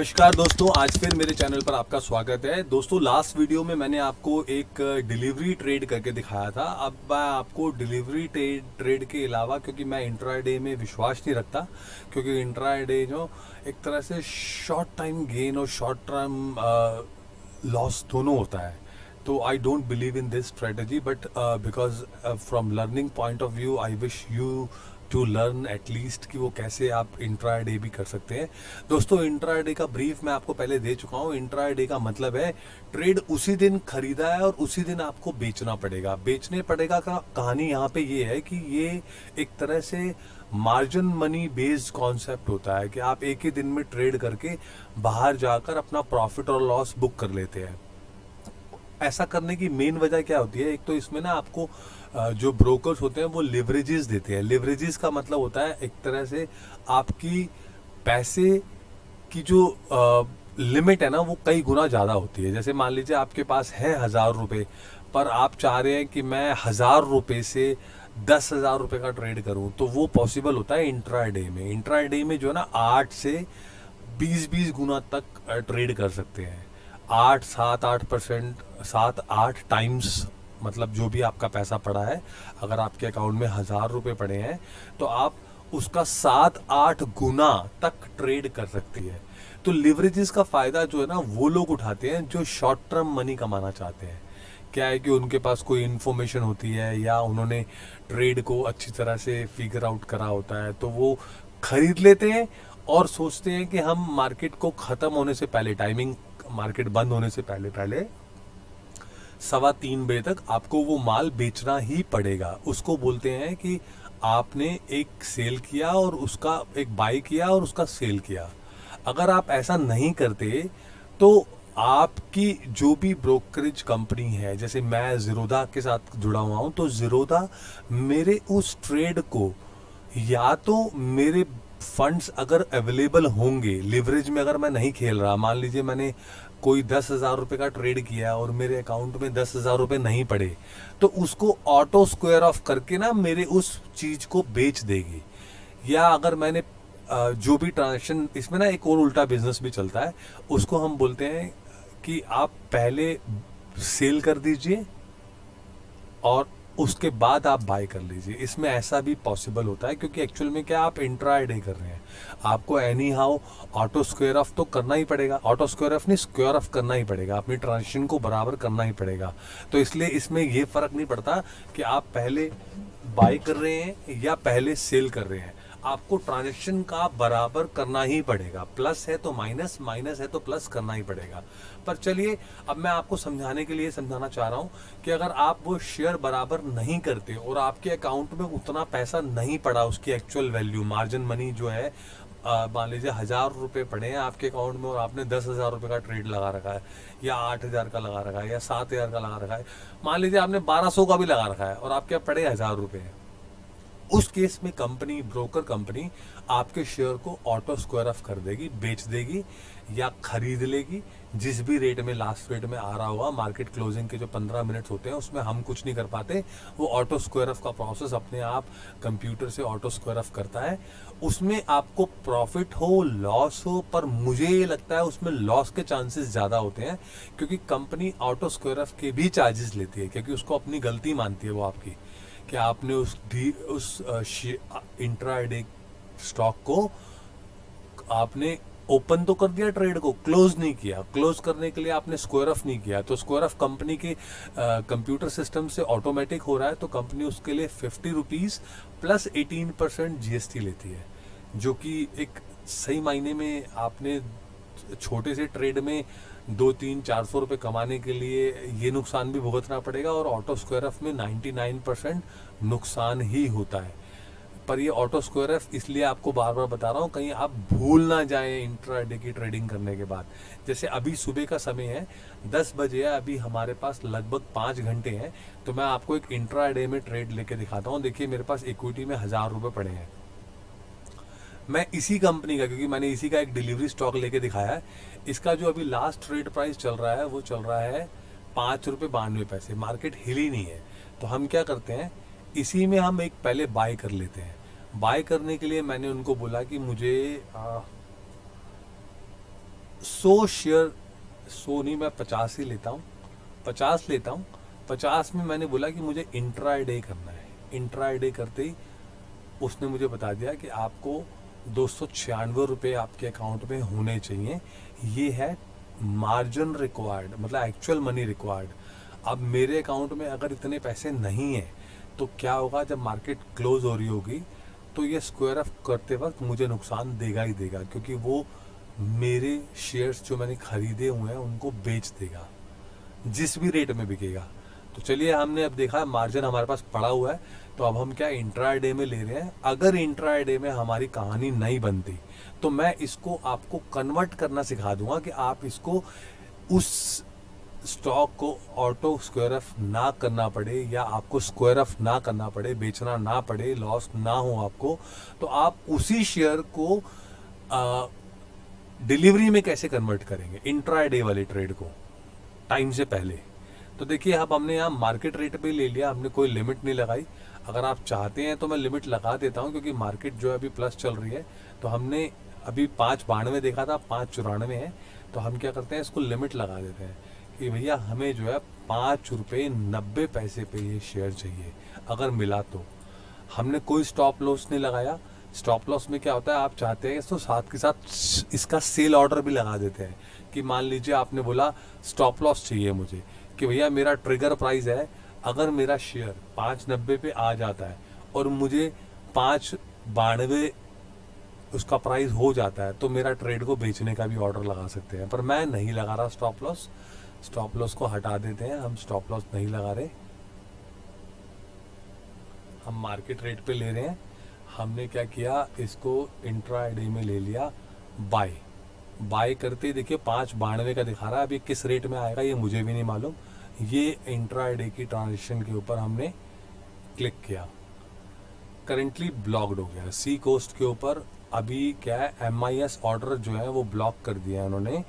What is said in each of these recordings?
नमस्कार दोस्तों, आज फिर मेरे चैनल पर आपका स्वागत है। दोस्तों, लास्ट वीडियो में मैंने आपको एक डिलीवरी ट्रेड करके दिखाया था। अब मैं आपको डिलीवरी ट्रेड के अलावा, क्योंकि मैं इंट्राडे में विश्वास नहीं रखता, क्योंकि इंट्राडे जो एक तरह से शॉर्ट टाइम गेन और शॉर्ट टर्म लॉस दोनों होता है, तो I don't believe in this strategy. But because from learning point of view I wish you to learn at least कि वो कैसे आप इंट्राडे भी कर सकते हैं। दोस्तों, इंट्राडे का ब्रीफ मैं आपको पहले दे चुका हूँ। इंट्राडे का मतलब है ट्रेड उसी दिन खरीदा है और उसी दिन आपको बेचना पड़ेगा। बेचने पड़ेगा का कहानी यहाँ पे ये है कि ये एक तरह से मार्जिन मनी बेस्ड कॉन्सेप्ट होता है कि आप एक ही दिन में ट्रेड करके बाहर जाकर अपना प्रॉफिट और लॉस बुक कर लेते हैं। ऐसा करने की मेन वजह क्या होती है? एक तो इसमें ना आपको जो ब्रोकर्स होते हैं वो लिवरेजेस देते हैं। लिवरेजेस का मतलब होता है एक तरह से आपकी पैसे की जो लिमिट है ना, वो कई गुना ज़्यादा होती है। जैसे मान लीजिए आपके पास है 1,000 रुपये, पर आप चाह रहे हैं कि मैं 1,000 रुपये से 10,000 रुपये का ट्रेड करूं, तो वो पॉसिबल होता है इंट्राडे में। इंट्राडे में जो है ना 8 से 20 गुना तक ट्रेड कर सकते हैं। 8 7 8 टाइम्स, मतलब जो भी आपका पैसा पड़ा है, अगर आपके अकाउंट में 1,000 रुपये पड़े हैं तो आप उसका 7 8 गुना तक ट्रेड कर सकती है। तो लिवरेजेस का फायदा जो है ना वो लोग उठाते हैं जो शॉर्ट टर्म मनी कमाना चाहते हैं। क्या है कि उनके पास कोई इन्फॉर्मेशन होती है या उन्होंने ट्रेड को अच्छी तरह से फिगर आउट करा होता है, तो वो खरीद लेते हैं और सोचते हैं कि हम मार्केट को ख़त्म होने से पहले, टाइमिंग मार्केट बंद होने से पहले 3:15 बजे तक आपको वो माल बेचना ही पड़ेगा। उसको बोलते हैं कि आपने एक सेल किया और उसका एक बाय किया और उसका सेल किया। अगर आप ऐसा नहीं करते तो आपकी जो भी ब्रोकरेज कंपनी है, जैसे मैं ज़ीरोधा के साथ जुड़ा हुआ हूँ, तो ज़ीरोधा मेरे उस ट्रेड को, या तो मेरे फंड्स अगर अवेलेबल होंगे, लिवरेज में अगर मैं नहीं खेल रहा, मान लीजिए मैंने कोई 10,000 रुपये का ट्रेड किया और मेरे अकाउंट में 10,000 रुपये नहीं पड़े, तो उसको ऑटो स्क्वायर ऑफ करके ना मेरे उस चीज़ को बेच देगी। या अगर मैंने जो भी ट्रांजेक्शन, इसमें ना एक और उल्टा बिजनेस भी चलता है, उसको हम बोलते हैं कि आप पहले सेल कर दीजिए और उसके बाद आप बाय कर लीजिए। इसमें ऐसा भी पॉसिबल होता है, क्योंकि एक्चुअल में क्या आप इंट्राडे कर रहे हैं, आपको any how auto square of तो करना ही पड़ेगा। ऑटो स्क्वायर ऑफ नहीं, स्क्वायर ऑफ करना ही पड़ेगा, अपनी ट्रांजेक्शन को बराबर करना ही पड़ेगा। तो इसलिए इसमें ये फर्क नहीं पड़ता कि आप पहले बाय कर रहे हैं या पहले सेल कर रहे हैं, आपको ट्रांजेक्शन का बराबर करना ही पड़ेगा। प्लस है तो माइनस, माइनस है तो प्लस करना ही पड़ेगा। पर चलिए, अब मैं आपको समझाने के लिए समझाना चाह रहा हूँ कि अगर आप वो शेयर बराबर नहीं करते और आपके अकाउंट में उतना पैसा नहीं पड़ा, उसकी एक्चुअल वैल्यू, मार्जिन मनी जो है, मान लीजिए 1,000 रुपये पड़े हैं आपके अकाउंट में और आपने 10,000 रुपये का ट्रेड लगा रखा है, या 8,000 का लगा रखा है, या 7,000 का लगा रखा है, मान लीजिए आपने 1,200 का भी लगा रखा है और आपके पड़े 1,000 रुपये हैं। उस केस में कंपनी, ब्रोकर कंपनी आपके शेयर को ऑटो स्क्वायर ऑफ कर देगी, बेच देगी या खरीद लेगी। जिस भी रेट में, लास्ट रेट में आ रहा होगा, मार्केट क्लोजिंग के जो 15 मिनट्स होते हैं उसमें हम कुछ नहीं कर पाते, वो ऑटो स्क्वायर ऑफ का प्रोसेस अपने आप कंप्यूटर से ऑटो स्क्वायर ऑफ करता है। उसमें आपको प्रॉफिट हो, लॉस हो, पर मुझे ये लगता है उसमें लॉस के चांसेस ज़्यादा होते हैं, क्योंकि कंपनी ऑटो स्क्वायर ऑफ के भी चार्जेस लेती है, क्योंकि उसको अपनी गलती मानती है वो आपकी, कि आपने उस इंट्राडे स्टॉक को आपने ओपन तो कर दिया, ट्रेड को क्लोज नहीं किया। क्लोज करने के लिए आपने स्क्वायर ऑफ नहीं किया, तो स्क्वायर ऑफ कंपनी के कंप्यूटर सिस्टम से ऑटोमेटिक हो रहा है, तो कंपनी उसके लिए 50 रुपीज़ प्लस 18% GST लेती है, जो कि एक सही मायने में आपने छोटे से ट्रेड में 200-300-400 रुपये कमाने के लिए ये नुकसान भी भुगतना पड़ेगा, और ऑटो स्क्वायर ऑफ में 99% नुकसान ही होता है। पर ये ऑटो स्क्वायर ऑफ इसलिए आपको बार बार बता रहा हूँ, कहीं आप भूल ना जाएं इंट्राडे की ट्रेडिंग करने के बाद। जैसे अभी सुबह का समय है, 10 बजे है, अभी हमारे पास लगभग 5 घंटे हैं, तो मैं आपको एक इंट्राडे में ट्रेड लेके दिखाता हूँ। देखिए, मेरे पास इक्विटी में 1,000 रुपये पड़े हैं। मैं इसी कंपनी का, क्योंकि मैंने इसी का एक डिलीवरी स्टॉक लेके दिखाया है, इसका जो अभी लास्ट ट्रेड प्राइस चल रहा है वो चल रहा है 5 रुपये 92 पैसे। मार्केट हिली नहीं है, तो हम क्या करते हैं, इसी में हम एक पहले बाय कर लेते हैं। बाय करने के लिए मैंने उनको बोला कि मुझे 100 शेयर, 100 नहीं, मैं 50 ही लेता हूँ, 50 लेता हूँ। 50 में मैंने बोला कि मुझे इंट्राडे करना है। इंट्राडे करते ही उसने मुझे बता दिया कि आपको 296 रुपये आपके अकाउंट में होने चाहिए। ये है मार्जिन रिक्वायर्ड, मतलब एक्चुअल मनी रिक्वायर्ड। अब मेरे अकाउंट में अगर इतने पैसे नहीं हैं तो क्या होगा, जब मार्केट क्लोज हो रही होगी तो ये स्क्वायर ऑफ करते वक्त मुझे नुकसान देगा ही देगा, क्योंकि वो मेरे शेयर्स जो मैंने खरीदे हुए हैं उनको बेच देगा जिस भी रेट में बिकेगा। तो चलिए, हमने अब देखा मार्जिन हमारे पास पड़ा हुआ है, तो अब हम क्या इंट्राडे में ले रहे हैं। अगर इंट्राडे में हमारी कहानी नहीं बनती तो मैं इसको आपको कन्वर्ट करना सिखा दूंगा कि आप इसको उस स्टॉक को ऑटो स्क्वायर ऑफ ना करना पड़े, या आपको स्क्वायर ऑफ ना करना पड़े, बेचना ना पड़े, लॉस ना हो आपको, तो आप उसी शेयर को डिलीवरी में कैसे कन्वर्ट करेंगे इंट्राडे वाले ट्रेड को टाइम से पहले। तो देखिए, अब हमने यहाँ मार्केट रेट पे ले लिया, हमने कोई लिमिट नहीं लगाई। अगर आप चाहते हैं तो मैं लिमिट लगा देता हूँ, क्योंकि मार्केट जो है अभी प्लस चल रही है। तो हमने अभी 5.92 देखा था, 5.94 है। तो हम क्या करते हैं, इसको लिमिट लगा देते हैं कि भैया हमें जो है 5.90 रुपये पे ये शेयर चाहिए। अगर मिला तो हमने कोई स्टॉप लॉस नहीं लगाया। स्टॉप लॉस में क्या होता है, आप चाहते हैं तो साथ के साथ इसका सेल ऑर्डर भी लगा देते हैं कि मान लीजिए आपने बोला स्टॉप लॉस चाहिए मुझे, कि भैया मेरा ट्रिगर प्राइस है, अगर मेरा शेयर 5.90 पे आ जाता है और मुझे 5.92 उसका प्राइस हो जाता है तो मेरा ट्रेड को बेचने का भी ऑर्डर लगा सकते हैं। पर मैं नहीं लगा रहा स्टॉप लॉस। स्टॉप लॉस को हटा देते हैं, हम स्टॉप लॉस नहीं लगा रहे, हम मार्केट रेट पे ले रहे हैं। हमने क्या किया, इसको इंट्राडे में ले लिया बाय। बाय करते ही देखिए 5.92 का दिखा रहा है। अभी किस रेट में आएगा ये मुझे भी नहीं मालूम। ये इंट्राडे की ट्रांजेक्शन के ऊपर हमने क्लिक किया, करेंटली ब्लॉक्ड हो गया। सी कोस्ट के ऊपर अभी क्या है, MIS ऑर्डर जो है वो ब्लॉक कर दिया है उन्होंने।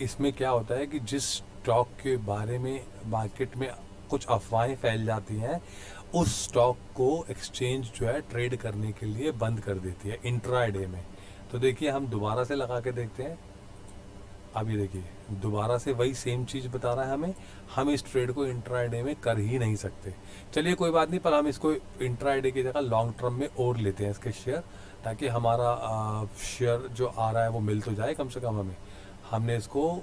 इसमें क्या होता है कि जिस स्टॉक के बारे में मार्केट में कुछ अफवाहें फैल जाती हैं, उस स्टॉक को एक्सचेंज जो है ट्रेड करने के लिए बंद कर देती है इंट्राडे में। तो देखिए, हम दोबारा से लगा के देखते हैं। अभी देखिए, दोबारा से वही सेम चीज़ बता रहा है हमें, हम इस ट्रेड को इंट्राडे में कर ही नहीं सकते। चलिए कोई बात नहीं, पर हम इसको इंट्राडे की जगह लॉन्ग टर्म में और लेते हैं इसके शेयर, ताकि हमारा शेयर जो आ रहा है वो मिल तो जाए कम से कम हमें। हमने इसको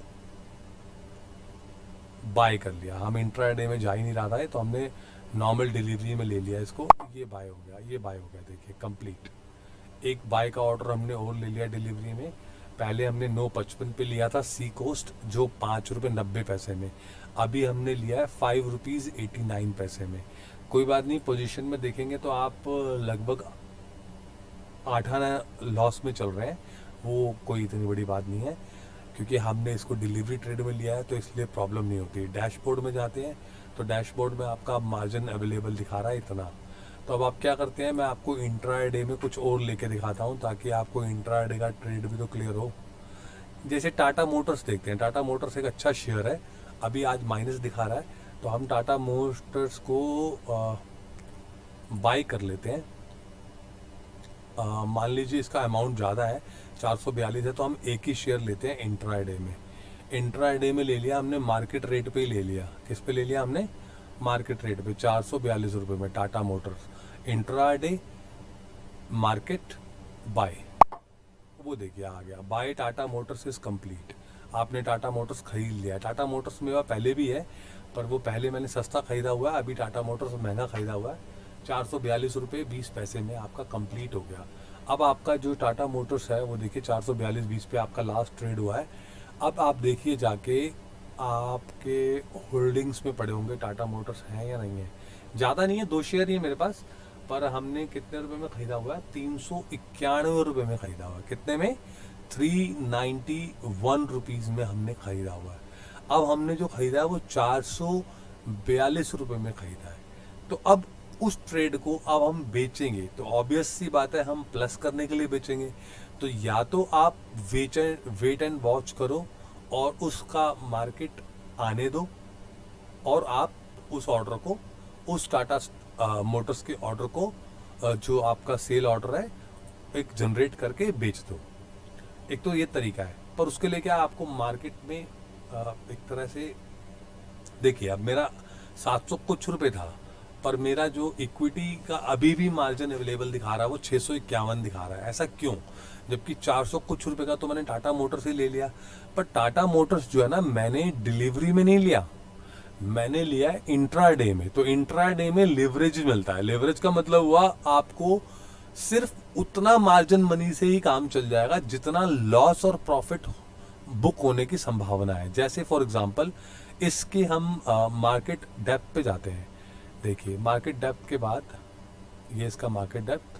बाय कर लिया, हम इंट्राडे में जा ही नहीं रहा था, तो हमने नॉर्मल डिलीवरी में ले लिया इसको। ये बाय हो गया, ये बाय हो गया, देखिए कंप्लीट। एक बाय का ऑर्डर हमने और ले लिया डिलीवरी में। पहले हमने 9.55 पे लिया था सी कोस्ट, जो 5.90 रुपये में। अभी हमने लिया है 5.89 रुपीज़ में। कोई बात नहीं, पोजीशन में देखेंगे तो आप लगभग 8 आना लॉस में चल रहे हैं। वो कोई इतनी बड़ी बात नहीं है, क्योंकि हमने इसको डिलीवरी ट्रेड में लिया है, तो इसलिए प्रॉब्लम नहीं होती। डैशबोर्ड में जाते हैं तो डैशबोर्ड में आपका मार्जिन अवेलेबल दिखा रहा है इतना। तो अब आप क्या करते हैं, मैं आपको इंट्राडे में कुछ और लेके दिखाता हूँ, ताकि आपको इंट्राडे का ट्रेड भी तो क्लियर हो। जैसे टाटा मोटर्स देखते हैं, टाटा मोटर्स एक अच्छा शेयर है, अभी आज माइनस दिखा रहा है, तो हम टाटा मोटर्स को बाय कर लेते हैं। मान लीजिए इसका अमाउंट ज़्यादा है, 442 है, तो हम एक ही शेयर लेते हैं इंट्राडे में। इंट्राडे में ले लिया हमने, मार्केट रेट पे ही ले लिया। किस पे ले लिया हमने, मार्केट रेट पे 442 रुपये में Tata motors. Intraday market buy, वो देखिए आ गया, buy Tata motors is complete. आपने टाटा मोटर्स खरीद लिया। टाटा मोटर्स मेरा पहले भी है, पर वो पहले मैंने सस्ता खरीदा हुआ है, अभी टाटा मोटर्स महंगा खरीदा हुआ है। 442 रुपये 20 पैसे में आपका कंप्लीट हो गया। अब आपका जो टाटा मोटर्स है वो देखिए 442.20 पे आपका लास्ट ट्रेड हुआ है। अब आप देखिए जाके, आपके होल्डिंग्स में पड़े होंगे टाटा मोटर्स हैं या नहीं है। ज़्यादा नहीं है, 2 शेयर ही है मेरे पास, पर हमने कितने रुपए में खरीदा हुआ है, 391 रुपये में खरीदा हुआ है। कितने में, 391 रुपीज़ में हमने खरीदा हुआ है। अब हमने जो खरीदा है वो 442 रुपये में खरीदा है। तो अब उस ट्रेड को अब हम बेचेंगे, तो ऑब्वियस सी बात है हम प्लस करने के लिए बेचेंगे। तो या तो आप वेट एंड वॉच करो और उसका मार्केट आने दो, और आप उस ऑर्डर को, उस टाटा मोटर्स के ऑर्डर को जो आपका सेल ऑर्डर है, एक जनरेट करके बेच दो। एक तो ये तरीका है। पर उसके लिए क्या आपको मार्केट में एक तरह से देखिए, अब मेरा 700 कुछ रुपए था, पर मेरा जो इक्विटी का अभी भी मार्जिन अवेलेबल दिखा रहा है वो 651 दिखा रहा है। ऐसा क्यों? जबकि 400 कुछ रुपए का तो मैंने टाटा मोटर्स से ले लिया। पर टाटा मोटर्स जो है ना, मैंने डिलीवरी में नहीं लिया, मैंने लिया है इंट्राडे में। तो इंट्राडे में लिवरेज मिलता है। लिवरेज का मतलब हुआ आपको सिर्फ उतना मार्जिन मनी से ही काम चल जाएगा जितना लॉस और प्रॉफिट बुक होने की संभावना है। जैसे फॉर एग्जांपल इसके हम मार्केट डेप्थ पे जाते हैं। देखिए मार्केट डेप्थ के बाद ये इसका मार्केट डेप्थ,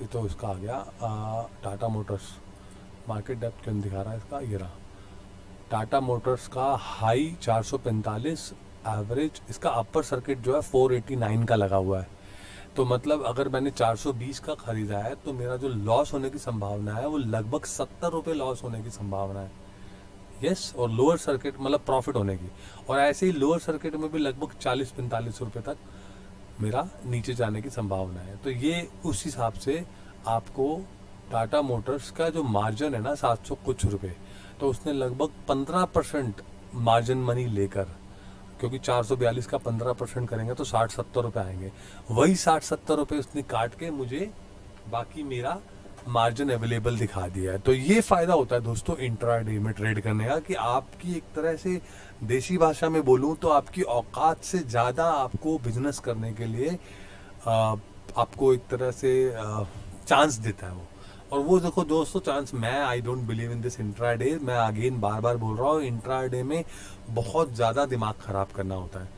ये तो इसका आ गया टाटा मोटर्स। मार्केट डेप्थ क्यों दिखा रहा है इसका? ये रहा टाटा मोटर्स का हाई 445, एवरेज इसका अपर सर्किट जो है 489 का लगा हुआ है। तो मतलब अगर मैंने 420 का खरीदा है तो मेरा जो लॉस होने की संभावना है वो लगभग 70 रुपये लॉस होने की संभावना है। यस, और लोअर सर्किट मतलब प्रॉफिट होने की, और ऐसे ही लोअर सर्किट में भी लगभग 40-45 रुपये तक मेरा नीचे जाने की संभावना है। तो ये उस हिसाब से आपको टाटा मोटर्स का जो मार्जिन है ना 700 कुछ रुपये, तो उसने लगभग 15% मार्जिन मनी लेकर, क्योंकि 442 का 15% करेंगे तो 60-70 रुपये आएंगे, वही 60-70 रुपये उसने काट के मुझे बाकी मेरा मार्जिन अवेलेबल दिखा दिया है। तो ये फायदा होता है दोस्तों इंट्राडे में ट्रेड करने का, कि आपकी एक तरह से देसी भाषा में बोलूं तो आपकी औकात से ज़्यादा आपको बिजनेस करने के लिए आपको एक तरह से चांस देता है वो। और वो देखो दोस्तों चांस, मैं आई don't believe in this intraday. मैं अगेन बार बार बोल रहा हूँ, इंट्राडे में बहुत ज़्यादा दिमाग खराब करना होता है।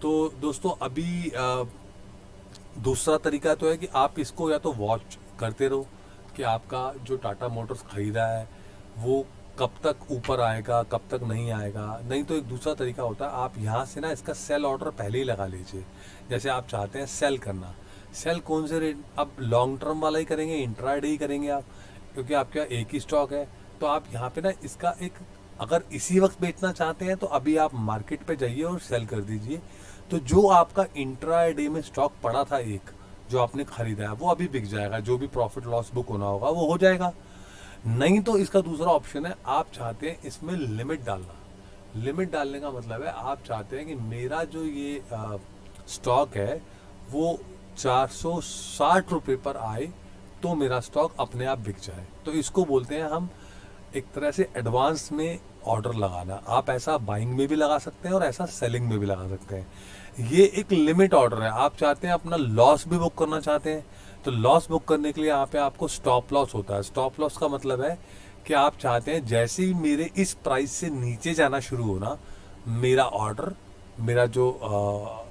तो दोस्तों अभी दूसरा तरीका तो है कि आप इसको या तो वॉच करते रहो कि आपका जो टाटा मोटर्स खरीदा है वो कब तक ऊपर आएगा, कब तक नहीं आएगा। नहीं तो एक दूसरा तरीका होता है, आप यहाँ से ना इसका सेल ऑर्डर पहले ही लगा लीजिए। जैसे आप चाहते हैं सेल करना, सेल कौन से रेट, आप लॉन्ग टर्म वाला ही करेंगे, इंट्राडे ही करेंगे आप, क्योंकि आपका एक ही स्टॉक है। तो आप यहाँ पे ना इसका एक, अगर इसी वक्त बेचना चाहते हैं तो अभी आप मार्केट पे जाइए और सेल कर दीजिए। तो जो आपका इंट्राडे में स्टॉक पड़ा था एक जो आपने खरीदा है वो अभी बिक जाएगा, जो भी प्रॉफिट लॉस बुक होना होगा वो हो जाएगा। नहीं तो इसका दूसरा ऑप्शन है, आप चाहते हैं इसमें लिमिट डालना। लिमिट डालने का मतलब है आप चाहते हैं कि मेरा जो ये स्टॉक है वो 460 रुपये पर आए तो मेरा स्टॉक अपने आप बिक जाए। तो इसको बोलते हैं हम एक तरह से एडवांस में ऑर्डर लगाना। आप ऐसा बाइंग में भी लगा सकते हैं और ऐसा सेलिंग में भी लगा सकते हैं। ये एक लिमिट ऑर्डर है। आप चाहते हैं अपना लॉस भी बुक करना चाहते हैं, तो लॉस बुक करने के लिए यहाँ पे आपको स्टॉप लॉस होता है। स्टॉप लॉस का मतलब है कि आप चाहते हैं जैसे ही मेरे इस प्राइस से नीचे जाना शुरू होना, मेरा ऑर्डर, मेरा जो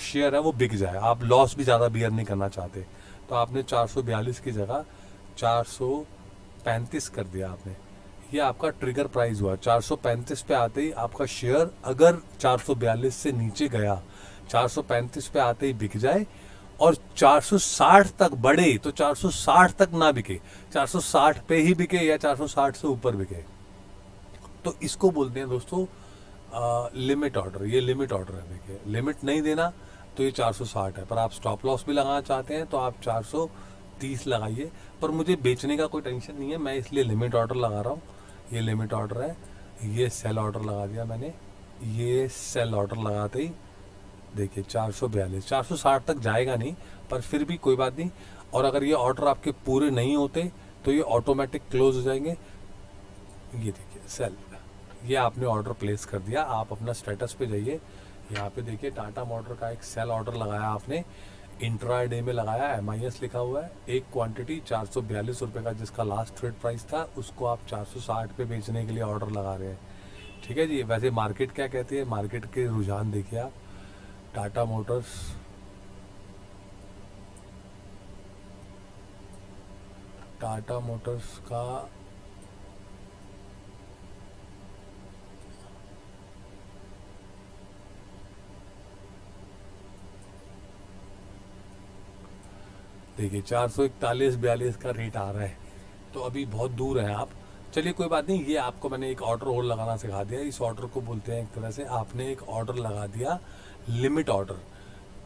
शेयर है वो बिक जाए। आप लॉस भी ज़्यादा बियर नहीं करना चाहते, तो आपने 442 की जगह 435 कर दिया आपने। ये आपका ट्रिगर प्राइस हुआ। 435 पे आते ही आपका शेयर अगर 442 से नीचे गया, 435 पे आते ही बिक जाए और 460 तक बढ़े तो 460 तक ना बिके, 460 पे ही बिके या 460 से ऊपर बिके, तो इसको बोलते हैं दोस्तों लिमिट ऑर्डर। ये लिमिट ऑर्डर है। देखिए लिमिट नहीं देना तो ये 460 है, पर आप स्टॉप लॉस भी लगाना चाहते हैं तो आप 430 लगाइए। पर मुझे बेचने का कोई टेंशन नहीं है, मैं इसलिए लिमिट ऑर्डर लगा रहा हूँ। ये लिमिट ऑर्डर है, ये सेल ऑर्डर लगा दिया मैंने। ये सेल ऑर्डर लगाते ही देखिए 442, 460 तक जाएगा नहीं, पर फिर भी कोई बात नहीं। और अगर ये ऑर्डर आपके पूरे नहीं होते तो ये ऑटोमेटिक क्लोज हो जाएंगे। ये देखिए सेल, ये आपने ऑर्डर प्लेस कर दिया। आप अपना स्टेटस पे जाइए, यहाँ पे देखिए टाटा मोटर का एक सेल ऑर्डर लगाया आपने, इंट्राडे में लगाया, MIS लिखा हुआ है। एक क्वांटिटी 442 रुपये का जिसका लास्ट ट्रेड प्राइस था, उसको आप 460 पे बेचने के लिए ऑर्डर लगा रहे हैं। ठीक है जी। वैसे मार्केट क्या कहती है, मार्केट के रुझान देखिए आप। टाटा मोटर्स का देखिए 441-42 का रेट आ रहा है, तो अभी बहुत दूर है आप। चलिए कोई बात नहीं, ये आपको मैंने एक ऑर्डर और लगाना सिखा दिया। इस ऑर्डर को बोलते हैं एक तरह से आपने एक ऑर्डर लगा दिया लिमिट ऑर्डर।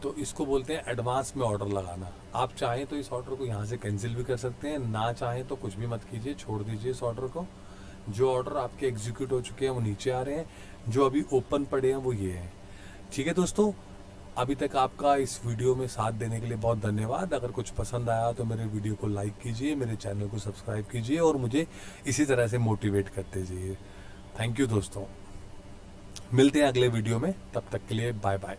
तो इसको बोलते हैं एडवांस में ऑर्डर लगाना। आप चाहें तो इस ऑर्डर को यहाँ से कैंसिल भी कर सकते हैं, ना चाहें तो कुछ भी मत कीजिए, छोड़ दीजिए इस ऑर्डर को। जो ऑर्डर आपके एग्जीक्यूट हो चुके हैं वो नीचे आ रहे हैं, जो अभी ओपन पड़े हैं वो ये हैं। ठीक है दोस्तों, अभी तक आपका इस वीडियो में साथ देने के लिए बहुत धन्यवाद। अगर कुछ पसंद आया तो मेरे वीडियो को लाइक कीजिए, मेरे चैनल को सब्सक्राइब कीजिए और मुझे इसी तरह से मोटिवेट करते जाइए। थैंक यू दोस्तों, मिलते हैं अगले वीडियो में, तब तक के लिए बाय बाय।